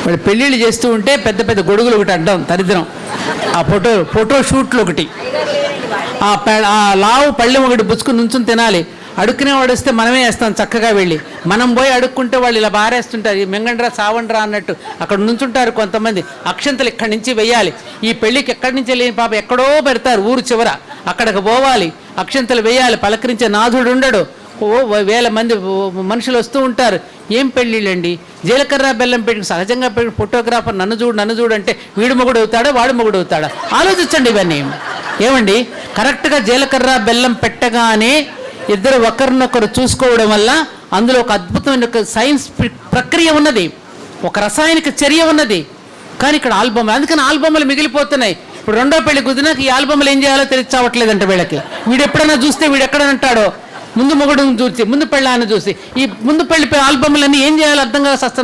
వాళ్ళు పెళ్ళిళ్ళు చేస్తూ ఉంటే పెద్ద పెద్ద గొడుగులు ఒకటి అడ్డం దరిద్రం. ఆ ఫోటో షూట్లు ఒకటి, ఆ లావు పళ్ళెం ఒకటి పుచ్చుకుని నుంచుని తినాలి. అడుక్కునే వాడు వస్తే మనమే వేస్తాం చక్కగా వెళ్ళి. మనం పోయి అడుక్కుంటే వాళ్ళు ఇలా బారేస్తుంటారు, మెంగండ్రా సావండ్రా అన్నట్టు అక్కడ నుంచుంటారు కొంతమంది. అక్షంతలు ఇక్కడి నుంచి వెయ్యాలి. ఈ పెళ్ళికి ఎక్కడి నుంచి వెళ్ళి పాప ఎక్కడో పెడతారు ఊరు చివర, అక్కడికి పోవాలి, అక్షంతలు వేయాలి, పలకరించే నాథుడు ఉండడు. వేల మంది మనుషులు వస్తూ ఉంటారు. ఏం పెళ్ళిళ్ళండి, జీలకర్ర బెల్లం పెట్టి సహజంగా ఫోటోగ్రాఫర్ నన్ను చూడు అంటే వీడు మొగుడు అవుతాడా వాడు మొగుడు అవుతాడా ఆలోచించండి ఇవన్నీ. ఏమండి, కరెక్ట్గా జీలకర్ర బెల్లం పెట్టగానే ఇద్దరు ఒకరినొకరు చూసుకోవడం వల్ల అందులో ఒక అద్భుతమైన సైన్స్ ప్రక్రియ ఉన్నది, ఒక రసాయనిక చర్య ఉన్నది. కానీ ఇక్కడ ఆల్బమ్, అందుకని ఆల్బమ్లు మిగిలిపోతున్నాయి. ఇప్పుడు రెండో పెళ్లి కుదిరినాక ఈ ఆల్బమ్లు ఏం చేయాలో తెలియచావట్లేదంట వీళ్ళకి. వీడు ఎప్పుడైనా చూస్తే వీడు ఎక్కడంటాడో, ముందు మొగుడుని చూసి ముందు పెళ్ళాన్ని చూసి ఈ ముందు పెళ్లి ఆల్బమ్లన్నీ ఏం చేయాలో అర్థం కాక వస్తున్నాయి.